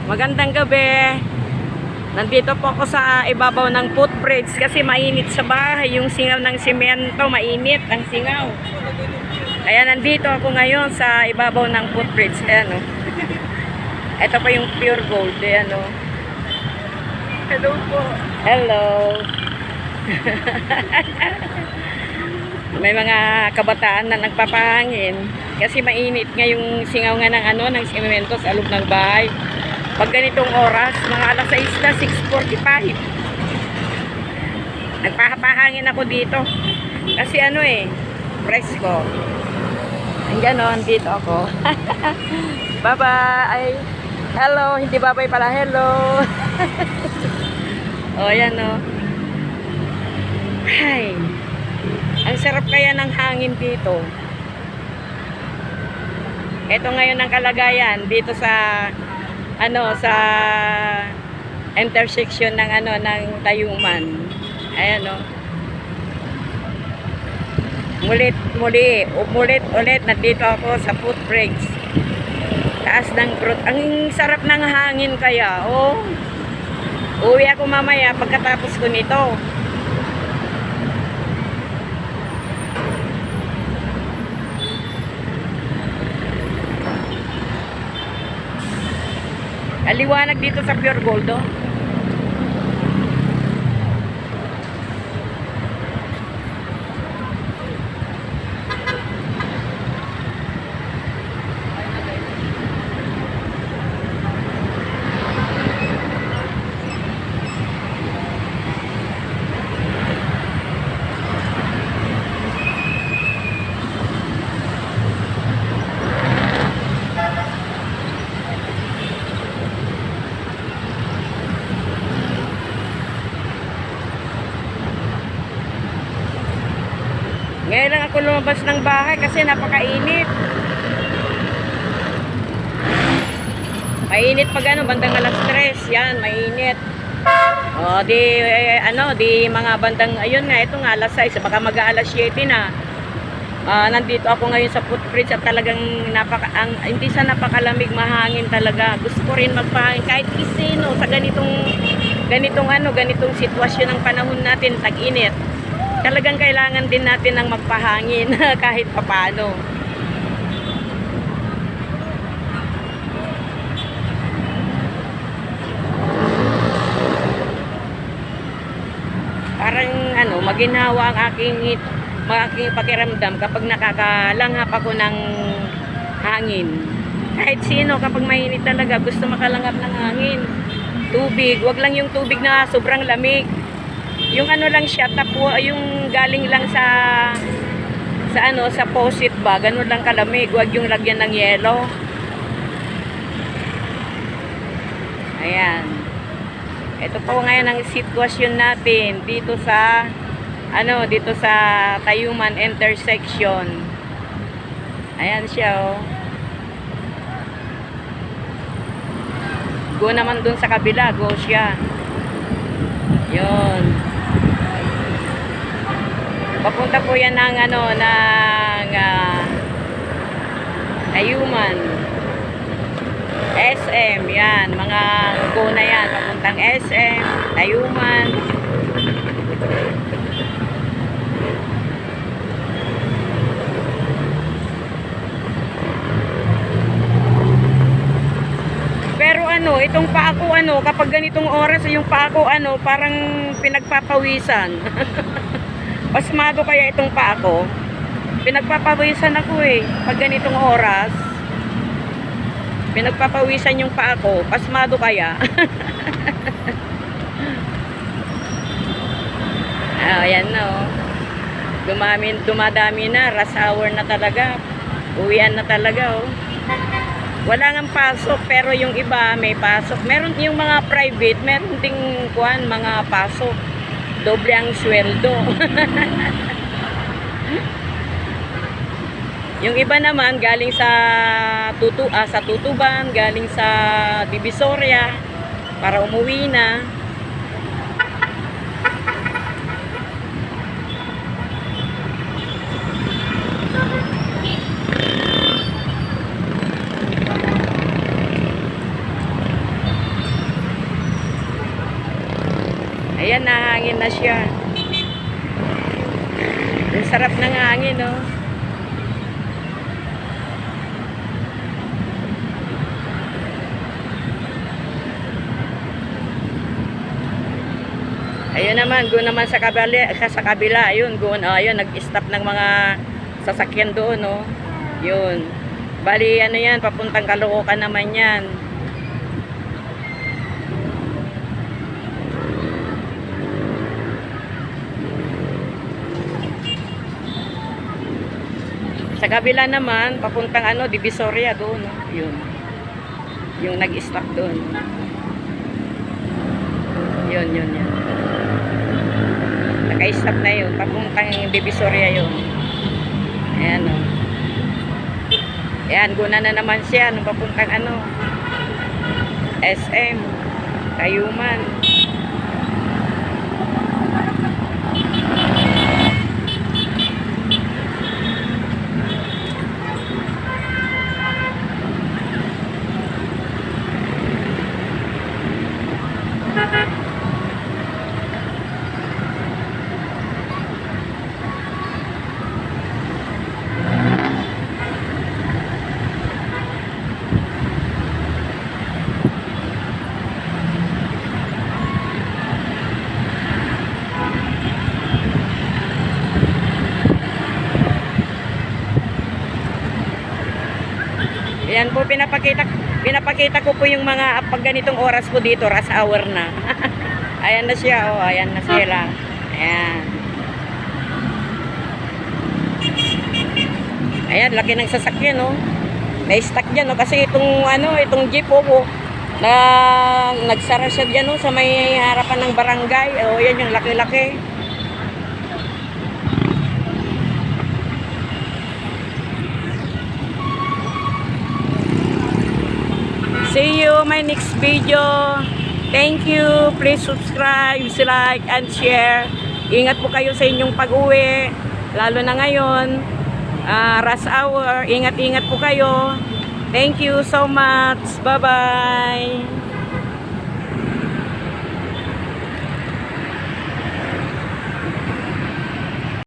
Magandang gabi. Nandito po ako sa ibabaw ng footbridge kasi mainit sa bahay. Yung singaw ng simento, mainit ang singaw. Kaya nandito ako ngayon sa ibabaw ng footbridge. Ayan o. Ito pa yung pure gold. Ayan o. Hello po. Hello. May mga kabataan na nagpapahangin kasi mainit nga yung singaw nga ng simento sa loob ng bahay. Pag ganitong oras, mga alas 6 na, 6:45. Nagpapahangin ako dito. Kasi presko. Hanggang dito ako. Bye-bye. Hello, hindi bye-bye pala. Hello. O, yan o. Ay. Ang sarap kaya ng hangin dito. Ito ngayon ang kalagayan dito sa sa intersection ng ng Tayuman. Ayan o. Ulit nandito ako sa footbridge. Taas ng grot. Ang sarap ng hangin kaya. Oh. Uwi ako mamaya pagkatapos ko nito. Aliwanag dito sa Pure Gold, oh. Ngayon lang ako lumabas ng bahay kasi napakainit. Mainit pag bandang alas 3. Yan, mainit. O, di mga bandang, ayun nga, ito nga, alas 6. Baka mag-alas 7 na. Nandito ako ngayon sa footbridge at talagang hindi sa napakalamig, mahangin talaga. Gusto ko rin magpahangin kahit isino sa ganitong sitwasyon ng panahon natin, tag-init. Talagang kailangan din natin ng magpahangin kahit papano. Parang maginhawa ang aking pakiramdam kapag nakakalanghap ako ng hangin. Kahit sino kapag mainit talaga gusto makalanghap ng hangin. Tubig, wag lang yung tubig na sobrang lamig. Yung lang siya, yung galing lang sa faucet ba, ganun lang kalamig, wag yung lagyan ng yelo. Ayan. Ito po ngayon ang sitwasyon natin dito sa Tayuman intersection. Ayan siya, oh. Go naman dun sa kabila, go siya. Yun. Papunta po yan ng Tayuman. SM, yan. Mga go na yan. Papuntang SM, Tayuman. Pero itong paa ko kapag ganitong oras yung paa ko parang pinagpapawisan. Pasmado kaya itong paa ko. Pinagpapawisan ako pag ganitong oras. Pinagpapawisan yung paa ko. Pasmado kaya. Ayan na, oh. Dumadami na. Rush hour na talaga. Uwian na talaga, oh. Wala nang pasok, pero yung iba may pasok. Meron yung mga private, meron ding mga pasok. Doble ang sweldo. Yung iba naman galing sa Tutuban, galing sa Divisoria para umuwi na. Ayan, nahangin na siya. Ang sarap ng hangin, no? Ayun naman, doon naman sa kabila, ayun, doon, ayun, nag-stop ng mga sasakyan doon, no? Yun. Bali, ano yan, papuntang Caloocan naman yan. Sa kabila naman, papuntang ano, Divisoria doon, no? Yun. Yung nag-stop doon. Yun. Naka-stop na yun. Papuntang Divisoria yun. Ayan, o. Ayan, guna na naman siya. Nung papuntang ano, SM. Tayuman. Ayan po, pinapakita ko po yung mga pag ganitong oras po dito, rush hour na. Ayan na siya, oh, ayan na sila. Ayan. Ayan, laki ng sasakyan, oh. Na-stuck dyan, oh, kasi itong jeep, oh, nagsara siya dyan, oh, sa may harapan ng barangay. Oh, yan yung laki-laki. See you my next video. Thank you. Please subscribe, like, and share. Ingat po kayo sa inyong pag-uwi. Lalo na ngayon. Rush hour. Ingat-ingat po kayo. Thank you so much. Bye-bye.